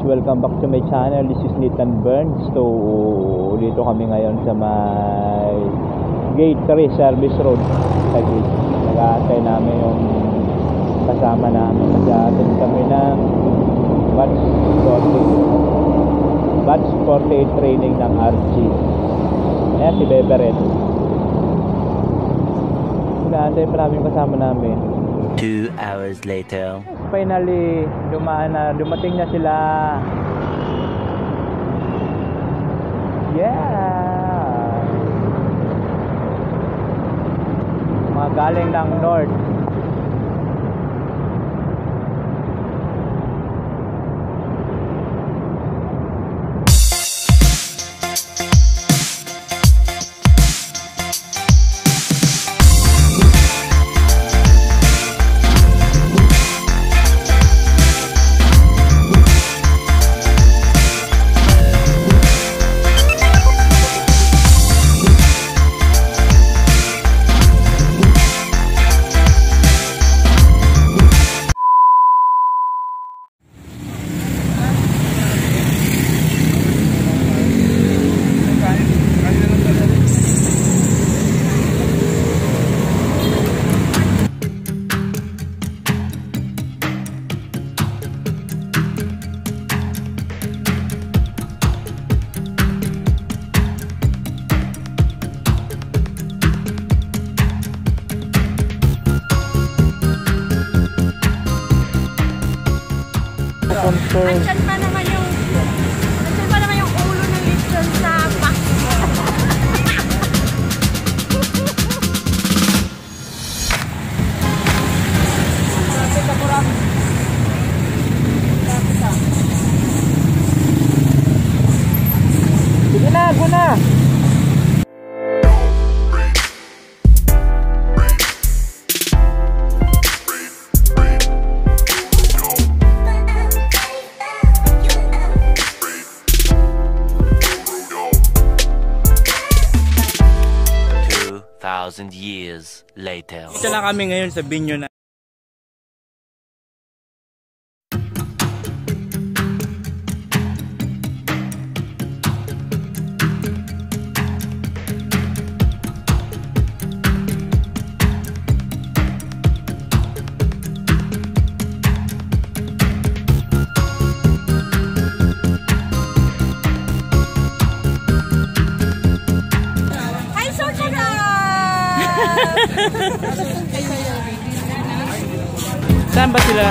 welcome back to my channel. This is Nathan Burns. So, dito kami ngayon sa may Gate 3 Service Road sa gate. Nag-aantay namin yung kasama namin. Nag-aantay kami ng Batch 48 training ng RG. Ayan si Beberet. Nag-aantay pa namin kasama namin. 2 hours later. Finally, dumating na sila. Yeah! Mga galing ng North. Andyan pa naman yung ulo ng lechon sa box. Sige na, go na! 2,000 years later. Ito na kami ngayon sa Binyo na. Saan ba sila?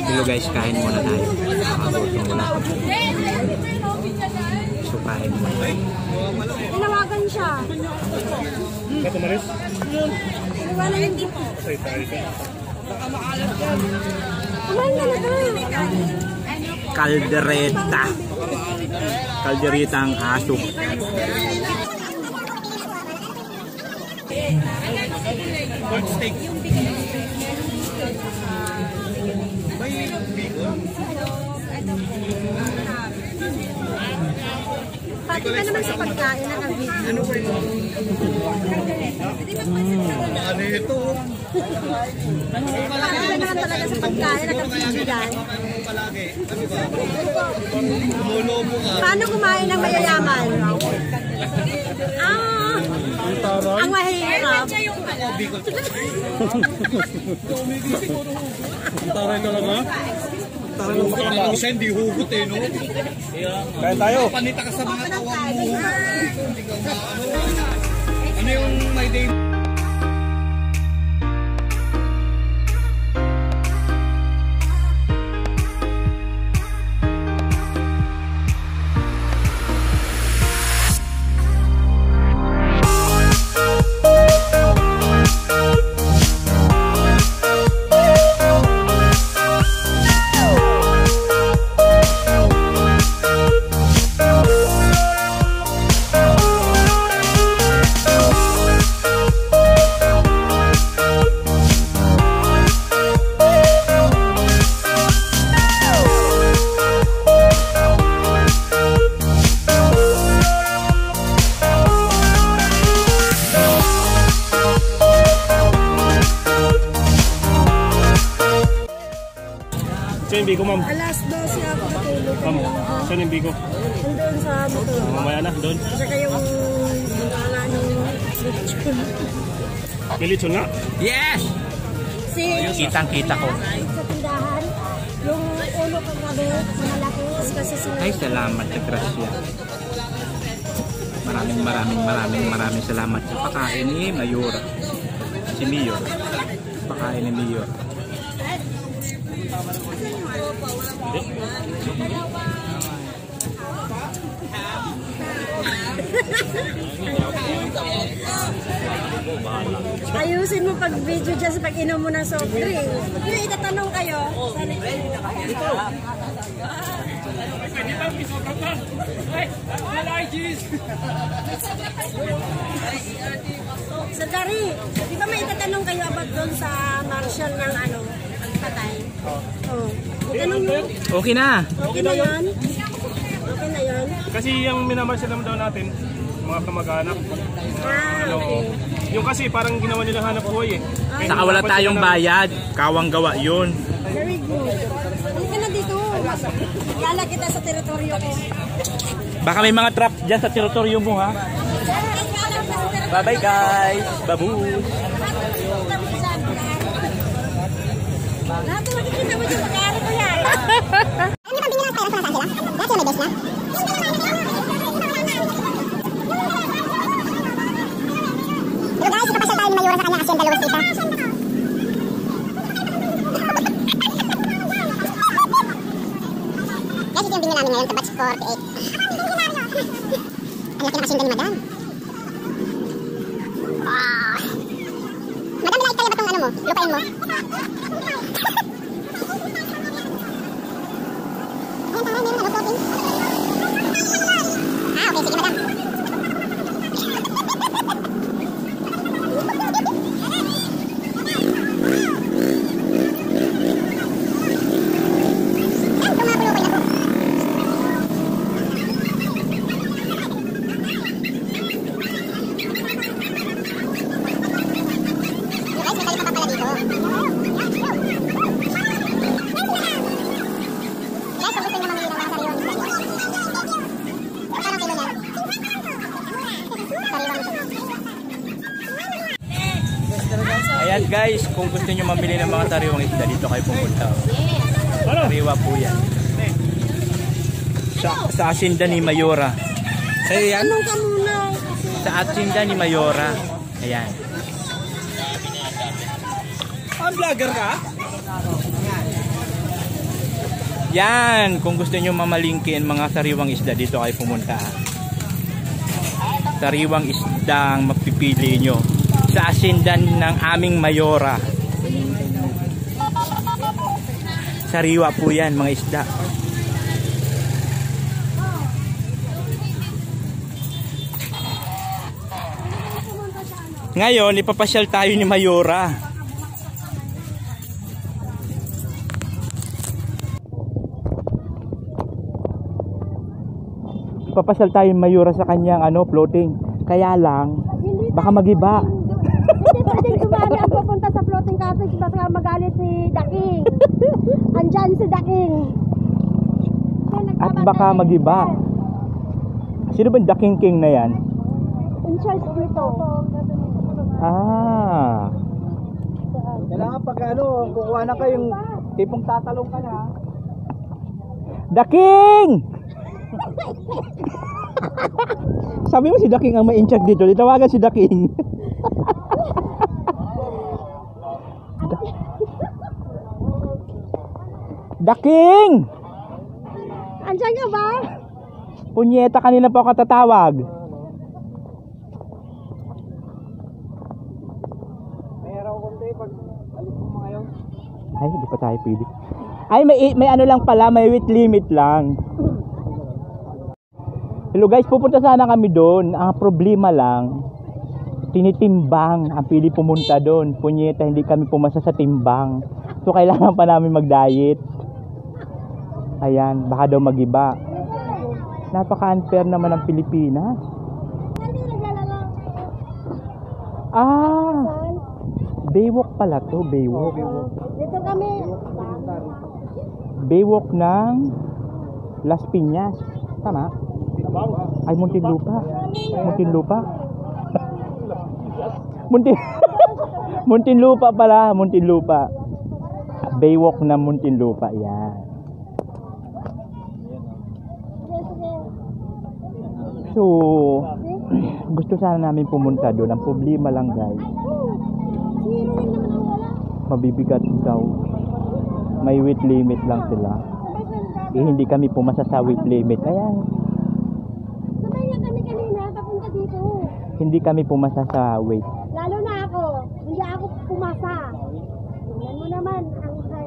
Hello guys, kain muna tayo. Nakagutom muna. So kain muna. Tinawagan siya. Kato Maris? Wala yung tipo. Say tayo ka. Kumain na na Kaldereta. Kaldereta ang aso. Pork steak. May bacon. Pati ka naman sa pagkain na nag-video. Ano po yun? Ano ito? Pati ka naman talaga sa pagkain na nag-video yan. Palagi. Ano ba? Umulobo ka. Paano kumain ng mayayaman? Ang mahirap. Taray talaga? Taray ng pagkain siya, hindi hugot eh, no? Kaya tayo. Panita ka sa mga tawag mo. Hindi ka maano. Ano yung my day? Saan yung bigo, ma'am? Alas 12 ako natulog. Ma'am, saan yung bigo? Nandun sa motor. Mamaya na, doon. Saka yung wala ng lechon. May lechon nga? Yes! Kitang-kita ko. Sa tindahan, yung ulo ko gabi, malaki. Kasi sila. Ay, salamat sa grasya. Maraming salamat sa pagkain ni Mayora. Si Mayor. Pagkain ni Mayor. Ayusin mo pag video dyan sa pag-inom mo ng soft drink. May itatanong kayo. Sa Dari, di ba may itatanong kayo about doon sa marshal ng ano, patay? Oh. Itanong mo. Okay na. Okay na yan? Okay na yan? Kasi yung minamarsyal naman daw natin, mga kamag-anak. Okay. Yung kasi parang ginawa nila hanap buhay eh. Kaya Saka wala tayong bayad. Kawang gawa yun. Very good. Halika na dito. Yala kita sa teritoryo ko. Baka may mga trap dyan sa teritoryo mo, ha? Bye-bye, guys. Babu. Lahat na makikita mo dyan, mag-aaral ko yan. Ano ba binila tayo sa sila? Lahat yung may best na? Hello guys, ipapasyal tayo ni Mayora sa kanya asyenda Luis Tita. Guys, ito yung binila namin ngayon sa batch 48. Ang laki ng asyenda ni Madam. Madam, like kaya ba itong ano mo? Lupain mo? Okay, sige madam. Ayan guys, kung gusto nyo mamili ng mga sariwang isda, dito kayo pumunta. Sariwa po yan. Sa asinda ni Mayora. Ayan. Tanong ka muna. Sa asinda ni Mayora. Ayan. Vlogger ka? Yan, kung gusto nyo mamalingkin mga sariwang isda, dito kayo pumunta. Sariwang isdang mapipili nyo sa asindan ng aming Mayora. Sariwa po yan mga isda. Ngayon, ipapasyal tayo ni Mayora. Ipapasyal tayo ni Mayora sa kanyang floating. Kaya lang, baka magiba. Hindi pwedeng dumami ang pupunta sa floating cottage baka magalit si Daking. Andyan si Daking. At baka magiba. Sino ba yung Daking King na yan? In charge dito. Ah. Kailangan pag kukuha na kayong tipong tatalong ka na. Daking! Sabi mo si Daking ang ma-in-charge dito. Ditawagan si Daking. Daking! Andyan ka ba? Punyeta, kanina pa ako katatawag. Mayroon ko konti pag alis mo mga yun. Ay, hindi pa tayo pwede. Ay, may ano lang pala, may weight limit lang. Hello guys, pupunta sana kami doon. Ang problema lang, tinitimbang ang pili pumunta doon. Punyeta, hindi kami pumasa sa timbang. So, kailangan pa namin mag-diet. Ayan, baka daw magiba. Napaka-unfair naman ng Pilipinas. Hindi naglalaro. Ah, Baywalk pala to, Baywalk. Dito kami. Baywalk ng Las Piñas. Tama? Ay, Muntinlupa. Muntinlupa. Muntinlupa pala, Muntinlupa. Baywalk ng Muntinlupa, yan. So, gusto sana namin pumunta doon. Ang problema lang guys, mabibigat daw. May weight limit lang sila. Eh, hindi kami pumasa sa weight limit. Ayan. Sabay nga kami kanina, papunta dito. Hindi kami pumasa sa weight. Lalo na ako. Hindi ako pumasa. Tingnan mo naman.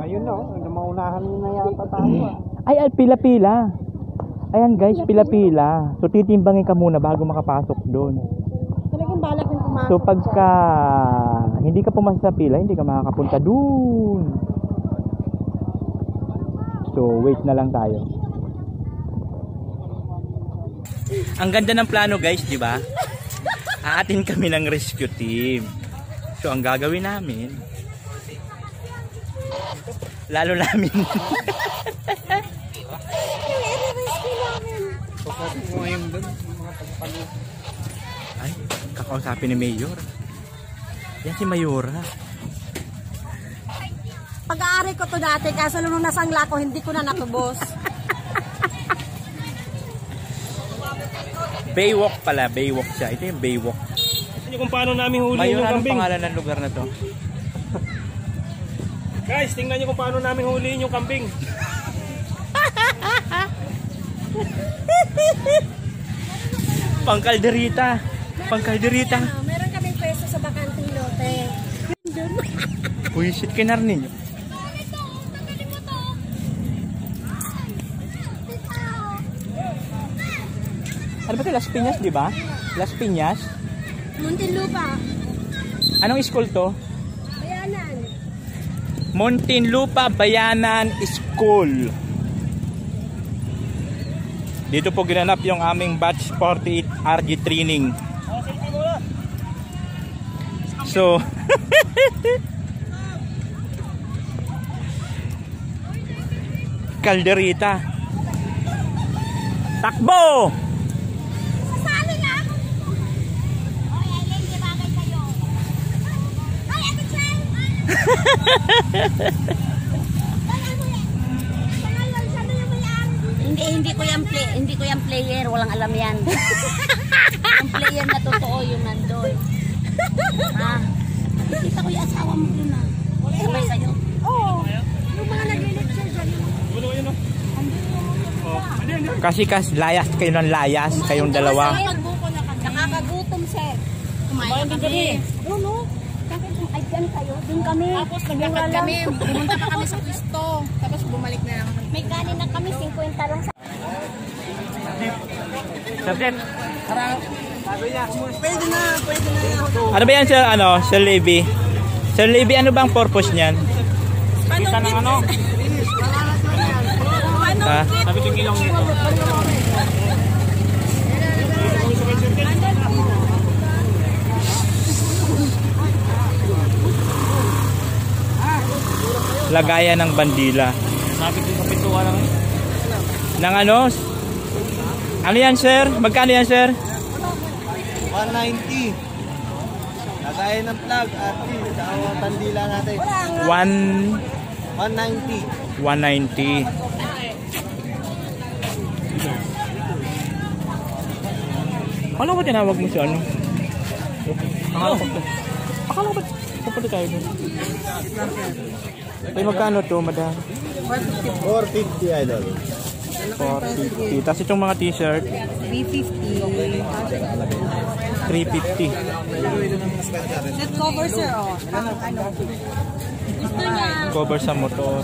Ayun no, maunahan mo na yata tayo. Ay, pila-pila. Ayan guys, pila-pila. So titimbangin ka muna bago makapasok doon. Talagang balak ng pumasok. So pagka hindi ka pumasa sa pila, hindi ka makakapunta doon. So wait na lang tayo. Ang ganda ng plano guys, di ba? Aatin kami ng rescue team. So ang gagawin namin, lalo namin ay, kakausapin ni Mayor. Yan si Mayora. Pag-aari ko to dati, kaso nung nasangla ko, hindi ko na natubos. Baywalk pala, Baywalk siya. Ito yung Baywalk. Tingnan niyo kung paano namin huli Mayor, yung anong kambing. pangalan ng lugar na to? Guys, tingnan niyo kung paano namin huliin yung kambing. Pangkalderita. Pangkalderita. Meron kaming pwesto sa bakanting lote. Puisit ka na rin ninyo. Ano ba ito? Las Piñas, di ba? Las Piñas? Muntinlupa. Anong school to? Bayanan. Muntinlupa Bayanan School. Dito po ginanap yung aming batch 48 RG training. So, Calderita. Takbo! Sasali nga ako. Oy, Aileen, di bagay kayo. Ay, ito siya. Hindi ko yan player, walang alam yan. Ang player na totoo yung nandun. Ha? Kita ko yung asawa mo dun na. Sabay kayo. Oo. Yung mga nag-lecture dyan. Ano yun o? Kasi layas kayo ng layas, kayong dalawa. Nakakagutom, sir. Kumain din kami. Doon, no? Ay, dyan kayo. Doon kami. Tapos naglakad kami. Pumunta pa kami sa pwesto. Tapos bumalik na lang kami. May kanin na kami, 50 lang sa... Subject. Pwede na. Ano ba yan, Sir, Sir Levy? Sir Levy, ano bang purpose niyan? Kita ng ano? Ha? Sabi ko ilong nito. Lagayan ng bandila. Sabi ko sa pituwa lang. Nang ano? Ano yan, Sir? Magkano yan, Sir? 190. Lagayan ng plug at sa bandila natin. 190. 190. Akala ko tinawag mo si ano? Akala ko pupunta tayo doon. Ay, magkano to, madam? 450 idol. 450. Tapos itong mga t-shirt? 350. Set cover, sir, oh. Cover sa motor.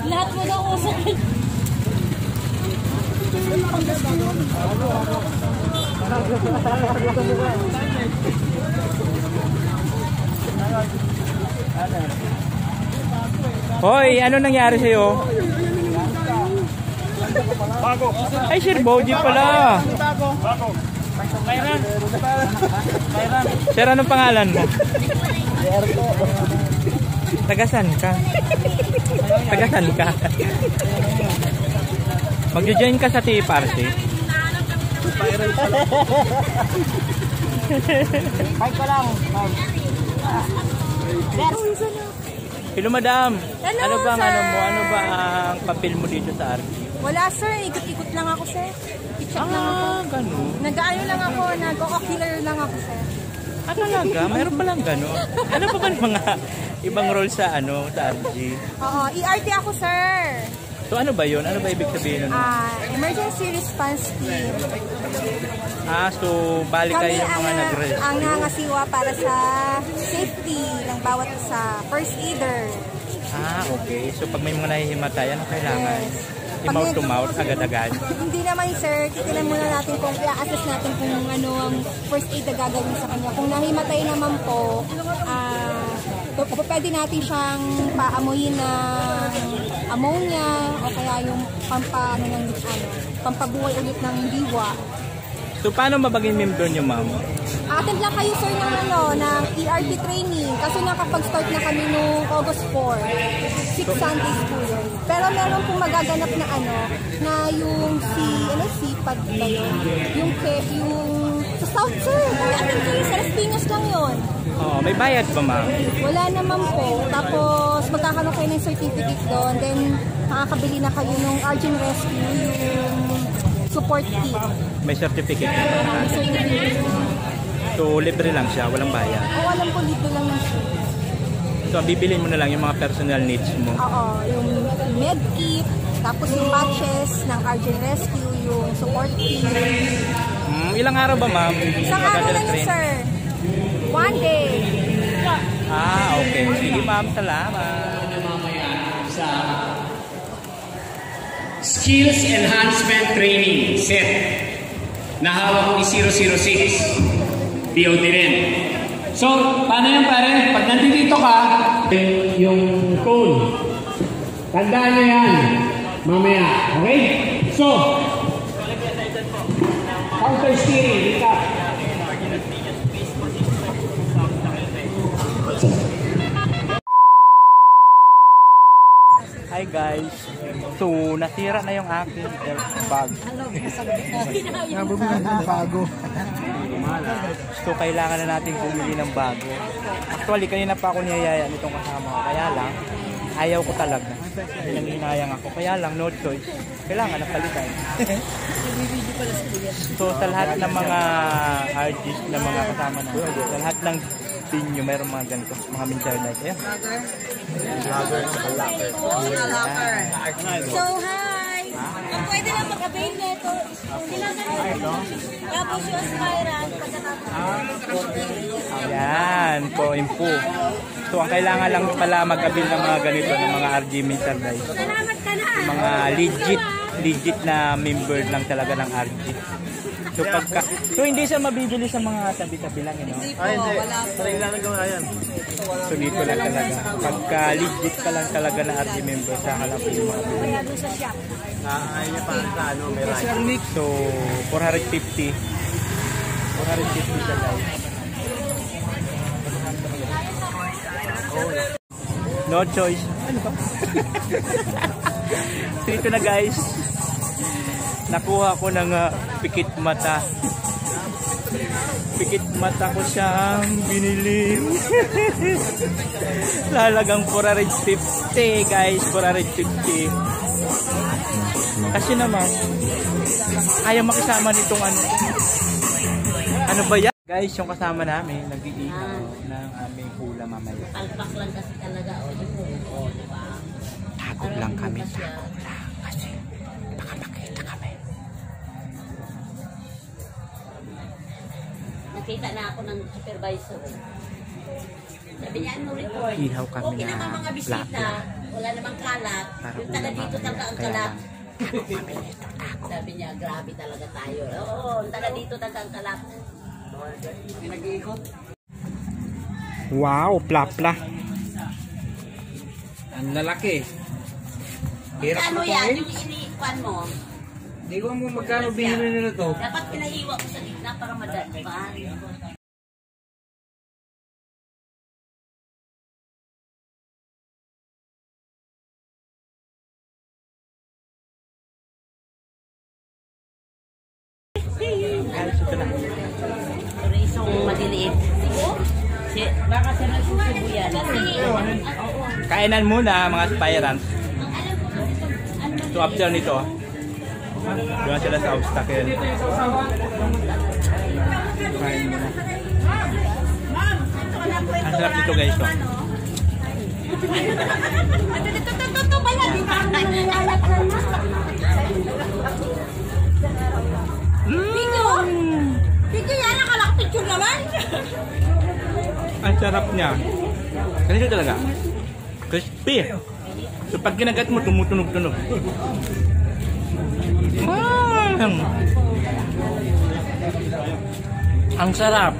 Lahat mo na usap. Hoy, ano nangyari sa'yo? Bago. Ay, Sir Boji pala. Bago. Mayran. Sir, anong pangalan mo? Tagasan ka? Tagasan ka? Magjo-join ka sa tea party? Fight pa lang. Hello, madam. Hello, Ano bang sir. ano mo? Ano ba ang papel mo dito sa RG? Wala, sir. Ikot-ikot lang ako, sir. I-check lang ako. Ganun. Nag-ano lang ako, nag-ocular lang ako, sir. Ano talaga? Mayroon palang gano'n. Ano pa ba ng mga ibang role sa sa RG? Oo, ERT ako, sir. So ano ba yun? Ano ba ibig sabihin nun? Emergency Response Team. So balik Kami kayo mga nag-rescue. ang nangasiwa para sa safety ng bawat isa. First aider. Okay. So pag may mga nahihimatay, ano kailangan? Yes. Mouth to mouth, agad-agad. Hindi naman, sir. Titignan muna natin kung i-assess natin kung ano ang first aid na gagawin sa kanya. Kung nahimatay naman po, pwede natin siyang paamuyin ng ammonia o kaya yung pampabuhay ulit ng diwa. So paano mabaging member nyo, ma'am? Attend lang kayo, sir, ng ERT training kasi nakapag-start na kami noong August 4. 6 Sundays po yun. Pero meron pong magaganap na na yung CPAD ba yun? Yung sa South, sir. Attend kayo sa Las Piñas lang yun. May bayad ba, ma'am? Wala naman po. Tapos magkakaroon kayo ng certificate doon. Then makakabili na kayo ng urgent rescue, yung support kit. May certificate na ba? So libre lang siya, walang bayad. Oo, alam ko, libre lang ng siya. So bibilin mo na lang yung mga personal needs mo. Oo, yung med kit, tapos yung patches ng urgent rescue, yung support kit. Ilang araw ba, ma'am? Isang araw lang yun, sir. 1 day. Okay. Sige, ma'am. Salamat. Skills Enhancement Training Set na hawak ni 006 DOT rin. So, paano yan, pare? Pag nandito ka, yung cone, tandaan nyo yan mamaya, okay? So, counter steering, recap. Hi guys. So, nasira na yung aking bag. So, kailangan na natin bumili ng bago. Actually, kanina pa ako niyayaya nitong kasama ko. Kaya lang, ayaw ko talaga. Hinayang ako. Kaya lang, no choice. Kailangan na palitan. So, sa lahat ng mga RGs na mga kasama na, sa lahat ng pinyo, mayroong mga ganito, mga minchar na ito. So, hi! Kung pwede lang makabail nito, tapos yung spiral, Ayan, po impo. So ang kailangan lang pala mag-avail ng mga ganito, ng mga RG merchandise. Mga legit na member lang talaga ng RG. So hindi siya mabibili sa mga tabi-tabi lang, no? Ay, hindi. Sarili lang nagawa yan. So dito lang talaga. Pagka legit ka lang talaga na RG member, saka lang po yung mga bibili. Ay, pa sa ano, may right. So 450 siya guys. No choice. Ano ba? So ito na guys. Nakuha ko ng pikit mata. Pikit mata ko siyang binili. Lalagang 450 guys. 450. Kasi naman ayaw makisama nitong ano ba yan? Guys, yung kasama namin nag-iihaw ng aming hula mamaya. Palpak lang kasi talaga. O, diba? Takot lang kami. Takot lang. Kasi baka makita kami. Nakita na ako ng supervisor. Sabi niya, ano report? Ihaw kami Okay naman na mga bisita. Wala namang kalat. Yung taga dito talaga ang kalat. Sabi niya, grabe talaga tayo. Oo, taga dito talaga ang kalat. Wow, plapla. Ang lalaki. Hirap Ano na yan? kumain. Yung iniikuan mo? Hindi ko mo magkano binili nila to. Dapat pinahiwa ko sa gitna para madali. Guys, ito na. Risong maliliit. Baka sa nagsusubo yan. Kainan muna mga aspirants. So after nito, doon sila sa obstacle. Kain muna. Ang sarap nito guys. So. Pito yan, nakalakapicture naman. Ang sarap niya. Ganito talaga. Crispy. So pag kinagat mo, tumutunog-tunog. Ang sarap.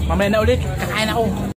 Mamaya na ulit, kakain ako.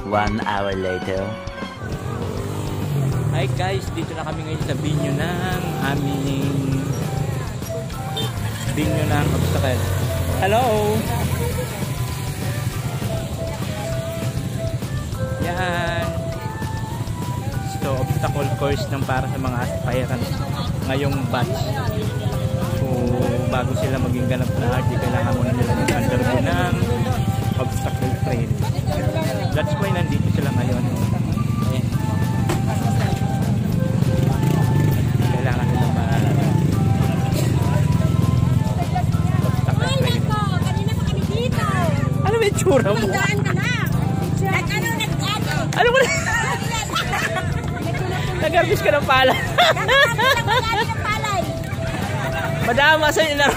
One hour later. Hi guys, dito na kami ngayon sa venue ng obstacle. Hello! Yan. So, obstacle course ng para sa mga aspirants ngayong batch. So, bago sila maging ganap na RG, kailangan muna nila mag-undergo ng obstacle training. That's why nandito sila ngayon. Kailangan nila obstacle training. Kanina pa kami dito. Ano ba yung tsura mo? Nagdaan ka na. Nagdaan. Ano mo na? Nag-harvest ka ng pala. Nagdaan ng palay. Madama sa'yo na.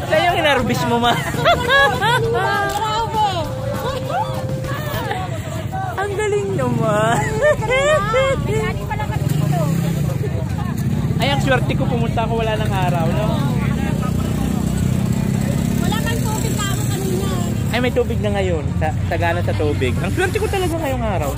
Sa'yo yung in-harvest mo ma. galing naman. Ay, ang swerte ko pumunta ako wala ng araw, no? Wala kang tubig na ako kanina. Ay, may tubig na ngayon. Sagana sa tubig. Ang swerte ko talaga ngayong araw.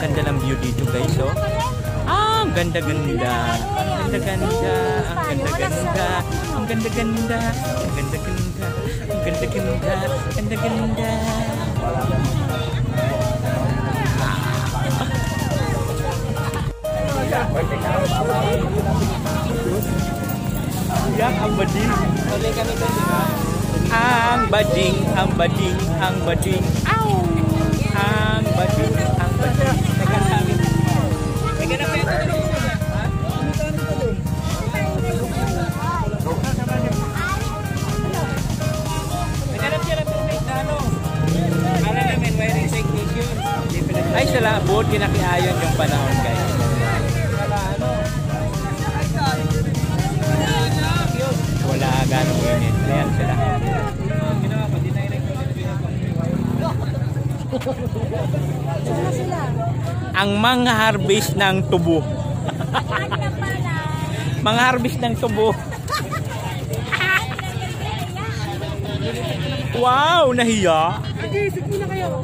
Ganda ng view dito, guys, oh. Ah, ang ganda-ganda. Ang ganda-ganda. Ang ganda-ganda. Ang ganda-ganda. Ang ganda-ganda. Ang ganda-ganda. Ang ganda-ganda. Yang ang bading. Ulit kami doon, di ba? Ang bading, ang bading, ang bading. Ow! Ang bading, ang bading. Ay, sa labot, kinakiayon yung panahon, guys. Wala ganong init. Ayan sila. Ang mga harvest ng tubo. Mga harvest ng tubo. Wow, nahiya. Nag-iisip muna kayo.